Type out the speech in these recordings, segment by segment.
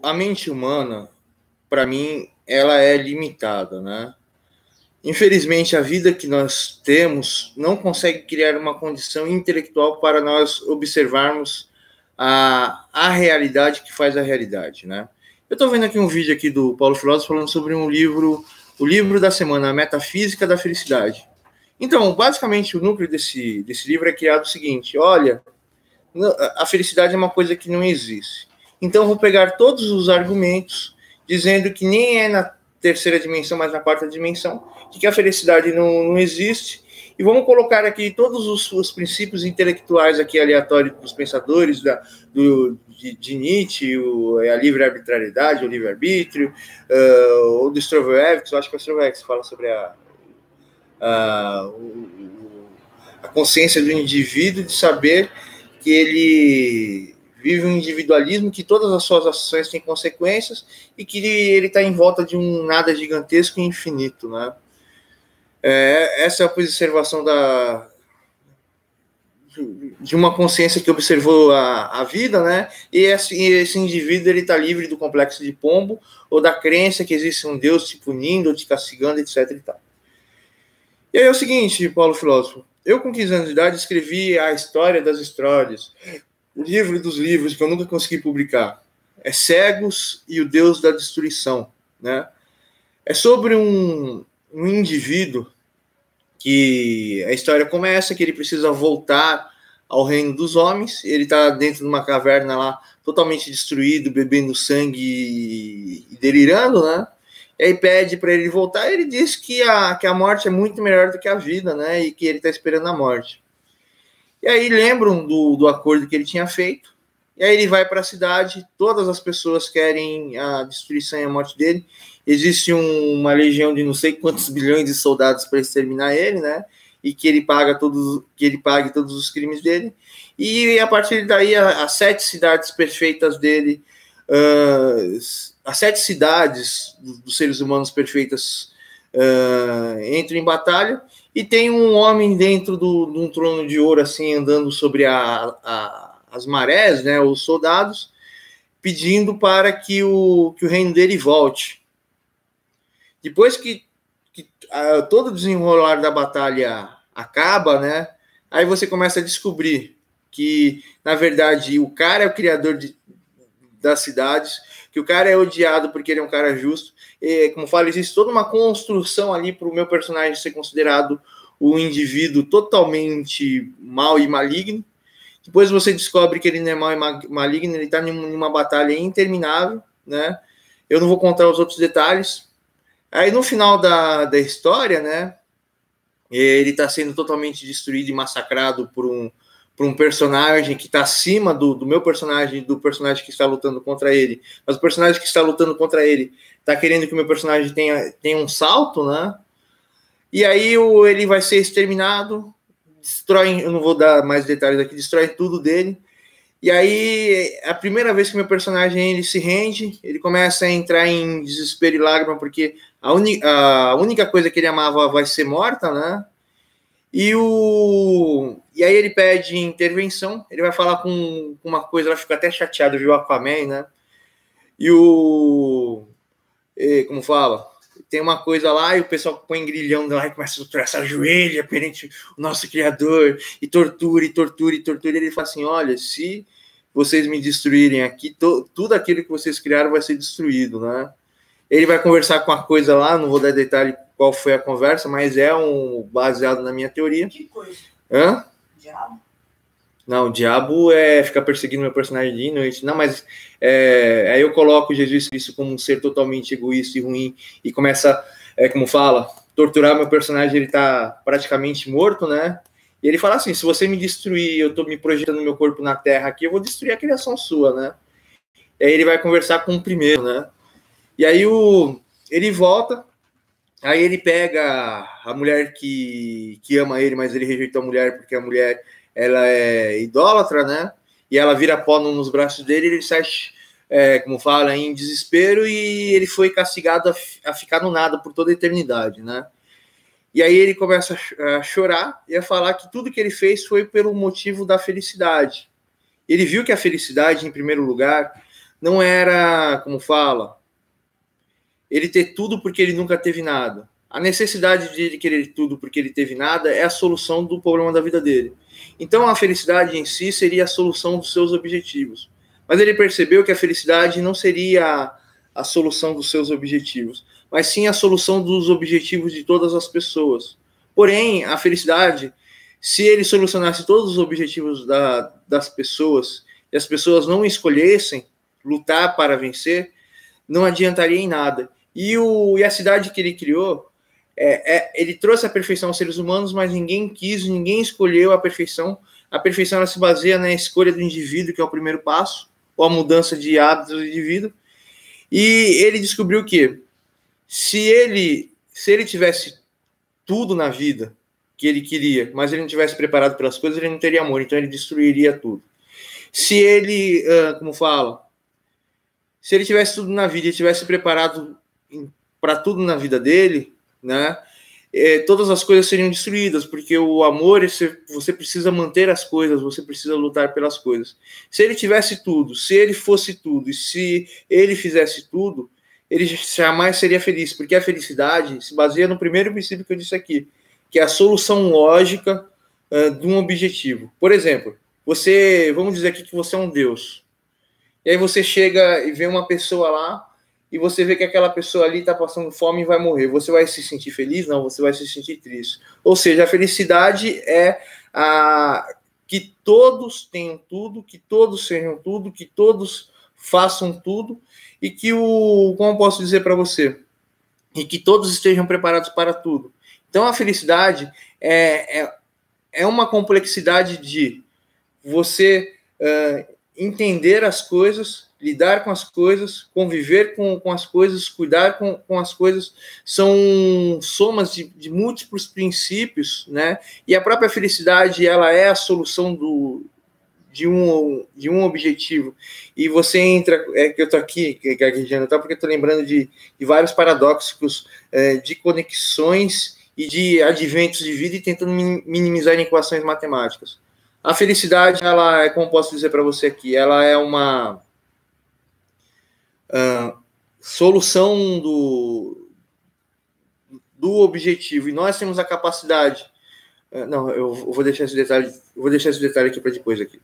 A mente humana, para mim, ela é limitada, né? Infelizmente, a vida que nós temos não consegue criar uma condição intelectual para nós observarmos a realidade que faz a realidade, né? Eu estou vendo aqui um vídeo aqui do Paulo Filósofo falando sobre um livro, o livro da semana, A Metafísica da Felicidade. Então, basicamente, o núcleo desse livro é criado o seguinte: olha, a felicidade é uma coisa que não existe. Então, eu vou pegar todos os argumentos dizendo que nem é na terceira dimensão, mas na quarta dimensão, que a felicidade não existe, e vamos colocar aqui todos os princípios intelectuais aqui aleatórios dos pensadores de Nietzsche, a livre arbitrariedade, o livre-arbítrio, ou do Stroevskis, eu acho que é o Stroevskis que fala sobre a consciência do indivíduo, de saber que ele vive um individualismo, que todas as suas ações têm consequências e que ele está em volta de um nada gigantesco e infinito, né? Essa é a observação de uma consciência que observou a vida, né? E esse indivíduo ele está livre do complexo de pombo ou da crença que existe um Deus te punindo ou te castigando, etc. E tal. E aí é o seguinte, Paulo Filósofo, eu com 15 anos de idade escrevi A História das Histórias, o livro dos livros que eu nunca consegui publicar. É Cegos e o Deus da Destruição, né? É sobre um indivíduo que a história começa, que ele precisa voltar ao reino dos homens, ele está dentro de uma caverna lá, totalmente destruído, bebendo sangue e delirando, né? E aí pede para ele voltar, e ele diz que a morte é muito melhor do que a vida, né? E que ele está esperando a morte. E aí lembram do acordo que ele tinha feito, e aí ele vai para a cidade, todas as pessoas querem a destruição e a morte dele, existe uma legião de não sei quantos bilhões de soldados para exterminar ele, né? E que ele pague todos os crimes dele. E a partir daí, as 7 cidades perfeitas dele, as 7 cidades dos seres humanos perfeitas entram em batalha, e tem um homem dentro de um trono de ouro, assim, andando sobre as marés, né? Os soldados, pedindo para que o reino dele volte. Depois que todo o desenrolar da batalha acaba, né? Aí você começa a descobrir que, na verdade, o cara é o criador das cidades, que o cara é odiado porque ele é um cara justo. E, como falo, existe toda uma construção ali para o meu personagem ser considerado um indivíduo totalmente mau e maligno. Depois você descobre que ele não é mau e maligno, ele está em uma batalha interminável, né? Eu não vou contar os outros detalhes. Aí no final da história, né, ele está sendo totalmente destruído e massacrado por um personagem que está acima do meu personagem, do personagem que está lutando contra ele. Mas o personagem que está lutando contra ele está querendo que o meu personagem tenha um salto, né? E aí ele vai ser exterminado, destrói, eu não vou dar mais detalhes aqui, destrói tudo dele. E aí, a primeira vez que meu personagem ele se rende, ele começa a entrar em desespero e lágrima, porque a única coisa que ele amava vai ser morta, né? E aí ele pede intervenção, ele vai falar com uma coisa, ela fica até chateado, viu, o Aquaman, né? Como fala? Tem uma coisa lá e o pessoal põe grilhão lá e começa a torcer a joelha perante o nosso Criador, e tortura. Ele fala assim, olha, se vocês me destruírem aqui, tudo aquilo que vocês criaram vai ser destruído, né? Ele vai conversar com a coisa lá, não vou dar detalhe qual foi a conversa, mas é baseado na minha teoria. Que coisa? Hã? Diabo? Não, o diabo é ficar perseguindo meu personagem de noite. Não, mas aí eu coloco Jesus Cristo como um ser totalmente egoísta e ruim e começa, como fala, torturar meu personagem, ele tá praticamente morto, né? E ele fala assim, se você me destruir, eu tô me projetando meu corpo na terra aqui, eu vou destruir a criação sua, né? E aí ele vai conversar com o primeiro, né? E aí ele volta, aí ele pega a mulher que ama ele, mas ele rejeitou a mulher porque a mulher ela é idólatra, né? E ela vira pó nos braços dele, ele sai, como fala, em desespero, e ele foi castigado a ficar no nada por toda a eternidade, né? E aí ele começa a chorar e a falar que tudo que ele fez foi pelo motivo da felicidade. Ele viu que a felicidade, em primeiro lugar, não era, como fala, ele ter tudo porque ele nunca teve nada. A necessidade de ele querer tudo porque ele teve nada é a solução do problema da vida dele. Então, a felicidade em si seria a solução dos seus objetivos. Mas ele percebeu que a felicidade não seria a solução dos seus objetivos, mas sim a solução dos objetivos de todas as pessoas. Porém, a felicidade, se ele solucionasse todos os objetivos das pessoas, e as pessoas não escolhessem lutar para vencer, não adiantaria em nada. E a cidade que ele criou, ele trouxe a perfeição aos seres humanos, mas ninguém quis, ninguém escolheu a perfeição. A perfeição ela se baseia na escolha do indivíduo, que é o primeiro passo, ou a mudança de hábitos do indivíduo. E ele descobriu que se ele tivesse tudo na vida que ele queria, mas ele não tivesse preparado pelas coisas, ele não teria amor, então ele destruiria tudo. Se ele, se ele tivesse tudo na vida e tivesse preparado para tudo na vida dele, né, todas as coisas seriam destruídas, porque o amor, você precisa manter as coisas, você precisa lutar pelas coisas. Se ele tivesse tudo, se ele fosse tudo, e se ele fizesse tudo, ele jamais seria feliz, porque a felicidade se baseia no primeiro princípio que eu disse aqui, que é a solução lógica de um objetivo. Por exemplo, vamos dizer aqui que você é um Deus, e aí você chega e vê uma pessoa lá, e você vê que aquela pessoa ali está passando fome e vai morrer. Você vai se sentir feliz? Não, você vai se sentir triste. Ou seja, a felicidade é que todos tenham tudo, que todos sejam tudo, que todos façam tudo, e que como posso dizer para você? E que todos estejam preparados para tudo. Então, a felicidade é uma complexidade de você entender as coisas, lidar com as coisas, conviver com as coisas, cuidar com as coisas, são somas de múltiplos princípios, né? E a própria felicidade, ela é a solução de um objetivo. E você entra, que eu estou aqui, gaguejando, porque eu estou lembrando de vários paradoxos, de conexões e de adventos de vida e tentando minimizar em equações matemáticas. A felicidade, ela é, como posso dizer para você aqui, ela é uma solução do objetivo, e nós temos a capacidade. Não, eu vou deixar esse detalhe aqui para depois aqui.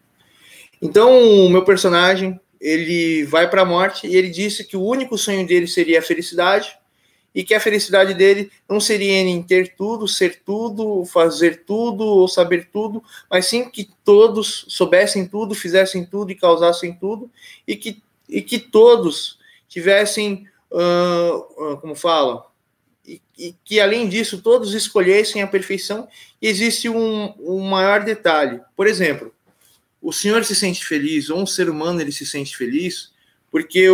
Então, o meu personagem, ele vai para a morte e ele disse que o único sonho dele seria a felicidade, e que a felicidade dele não seria em ter tudo, ser tudo, fazer tudo ou saber tudo, mas sim que todos soubessem tudo, fizessem tudo e causassem tudo, e que todos tivessem, como fala, e que além disso todos escolhessem a perfeição. E existe um maior detalhe. Por exemplo, o senhor se sente feliz, ou um ser humano ele se sente feliz, porque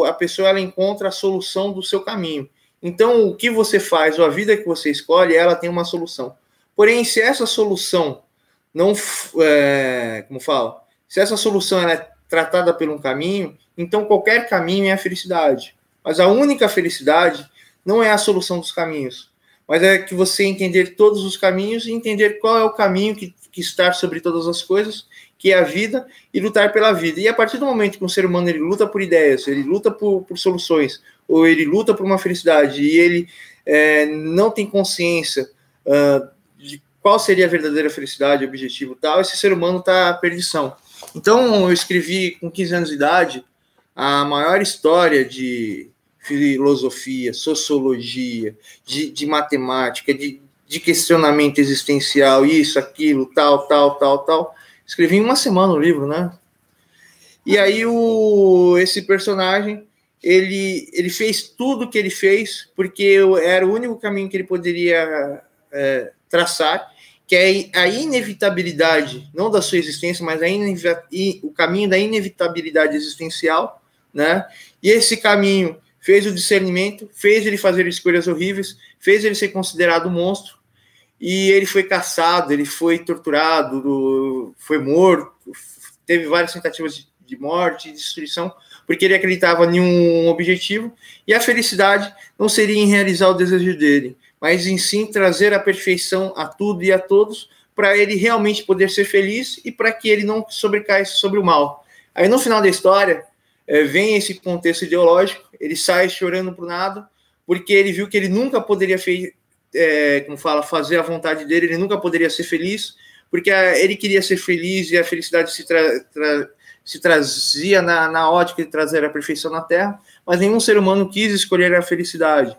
a pessoa ela encontra a solução do seu caminho. Então, o que você faz, ou a vida que você escolhe, ela tem uma solução. Porém, se essa solução não, como fala, se essa solução ela é tratada por um caminho, então qualquer caminho é a felicidade. Mas a única felicidade não é a solução dos caminhos, mas é que você entender todos os caminhos e entender qual é o caminho que está sobre todas as coisas, que é a vida, e lutar pela vida. E a partir do momento que um ser humano ele luta por ideias, ele luta por soluções, ou ele luta por uma felicidade, e ele não tem consciência de qual seria a verdadeira felicidade, objetivo e tal, esse ser humano está à perdição. Então, eu escrevi com 15 anos de idade a maior história de filosofia, sociologia, de matemática, de questionamento existencial, isso, aquilo, tal. Escrevi em uma semana o livro, né? E aí esse personagem, ele fez tudo o que ele fez, porque era o único caminho que ele poderia traçar, que é a inevitabilidade, não da sua existência, mas o caminho da inevitabilidade existencial, né? E esse caminho fez o discernimento, fez ele fazer escolhas horríveis, fez ele ser considerado um monstro, e ele foi caçado, ele foi torturado, foi morto, teve várias tentativas de morte e destruição, porque ele acreditava em um objetivo, e a felicidade não seria em realizar o desejo dele, mas em sim trazer a perfeição a tudo e a todos, para ele realmente poder ser feliz e para que ele não sobrecaia sobre o mal. Aí no final da história, vem esse contexto ideológico, ele sai chorando por nada, porque ele viu que ele nunca poderia fazer a vontade dele, ele nunca poderia ser feliz, porque ele queria ser feliz e a felicidade se trazia na ótica de trazer a perfeição na Terra, mas nenhum ser humano quis escolher a felicidade.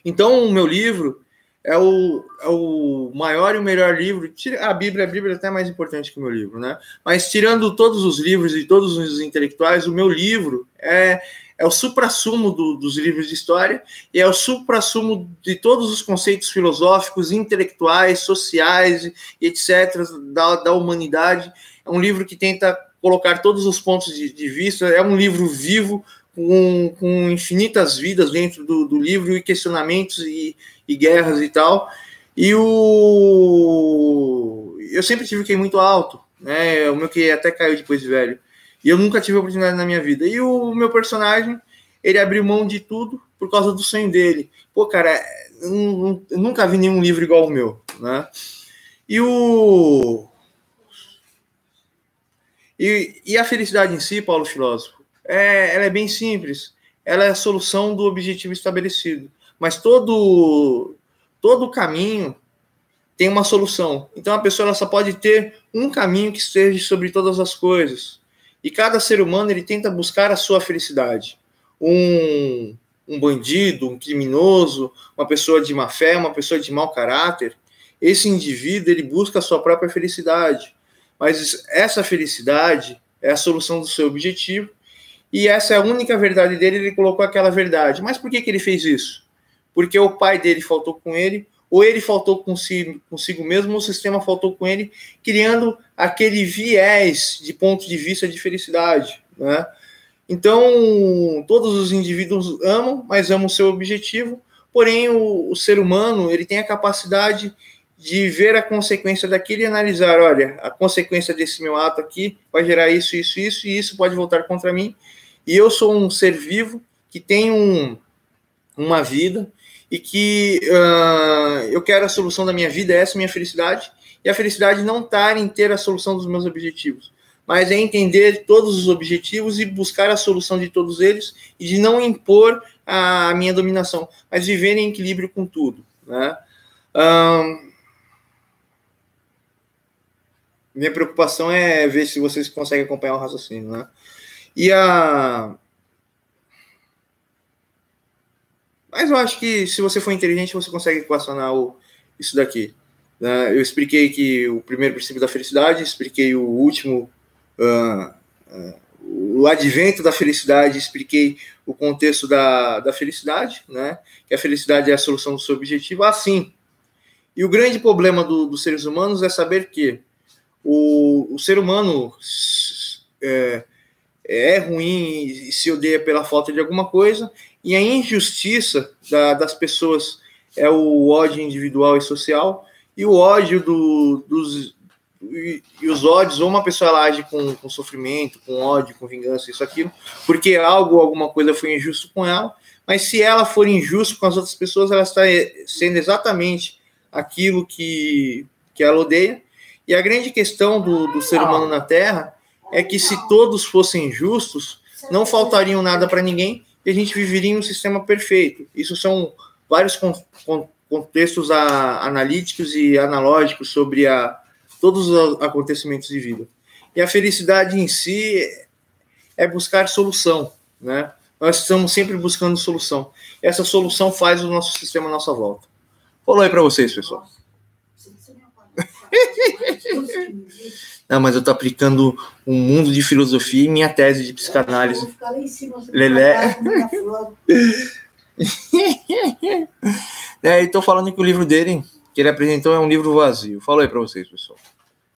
Então, o meu livro é o maior e o melhor livro. A Bíblia é até mais importante que o meu livro, né? Mas tirando todos os livros e todos os intelectuais, o meu livro é o suprassumo dos livros de história e é o suprassumo de todos os conceitos filosóficos, intelectuais, sociais, etc., da humanidade. É um livro que tenta colocar todos os pontos de vista, é um livro vivo, com infinitas vidas dentro do livro e questionamentos e guerras e tal. E eu sempre tive QI muito alto, né? O meu QI até caiu depois de velho. E eu nunca tive oportunidade na minha vida. E o meu personagem, ele abriu mão de tudo por causa do sonho dele. Pô, cara, eu nunca vi nenhum livro igual o meu, né? E a felicidade em si, Paulo Filósofo, ela é bem simples. Ela é a solução do objetivo estabelecido. Mas todo caminho tem uma solução. Então a pessoa ela só pode ter um caminho que esteja sobre todas as coisas. E cada ser humano ele tenta buscar a sua felicidade. Um bandido, um criminoso, uma pessoa de má fé, uma pessoa de mau caráter, esse indivíduo ele busca a sua própria felicidade. Mas essa felicidade é a solução do seu objetivo e essa é a única verdade dele, ele colocou aquela verdade. Mas por que ele fez isso? Porque o pai dele faltou com ele, ou ele faltou consigo mesmo, ou o sistema faltou com ele, criando aquele viés de ponto de vista de felicidade, né? Então, todos os indivíduos amam, mas amam o seu objetivo, porém o ser humano ele tem a capacidade de ver a consequência daquilo e analisar, olha, a consequência desse meu ato aqui vai gerar isso, isso, isso, e isso pode voltar contra mim. E eu sou um ser vivo que tem uma vida e que eu quero a solução da minha vida, essa é a minha felicidade, e a felicidade não está em ter a solução dos meus objetivos, mas é entender todos os objetivos e buscar a solução de todos eles e de não impor a minha dominação, mas viver em equilíbrio com tudo, né? Minha preocupação é ver se vocês conseguem acompanhar o raciocínio, né? Mas eu acho que se você for inteligente, você consegue equacionar isso daqui. Né? Eu expliquei que o primeiro princípio da felicidade, expliquei o último, o advento da felicidade, expliquei o contexto da felicidade, né? Que a felicidade é a solução do seu objetivo, assim. E o grande problema dos seres humanos é saber que o ser humano é ruim e se odeia pela falta de alguma coisa, e a injustiça das pessoas é o ódio individual e social, e o ódio e os ódios, ou uma pessoa ela age com sofrimento, com ódio, com vingança, isso, aquilo, porque alguma coisa foi injusto com ela, mas se ela for injusta com as outras pessoas, ela está sendo exatamente aquilo que ela odeia. E a grande questão do ser humano na Terra é que se todos fossem justos, não faltariam nada para ninguém e a gente viveria em um sistema perfeito. Isso são vários contextos analíticos e analógicos sobre todos os acontecimentos de vida. E a felicidade em si é buscar solução, né? Nós estamos sempre buscando solução. Essa solução faz o nosso sistema à nossa volta. Falou aí para vocês, pessoal. Não, mas eu tô aplicando um mundo de filosofia em minha tese de psicanálise. Lelé. E tô falando que o livro dele, que ele apresentou, é um livro vazio. Fala aí para vocês, pessoal.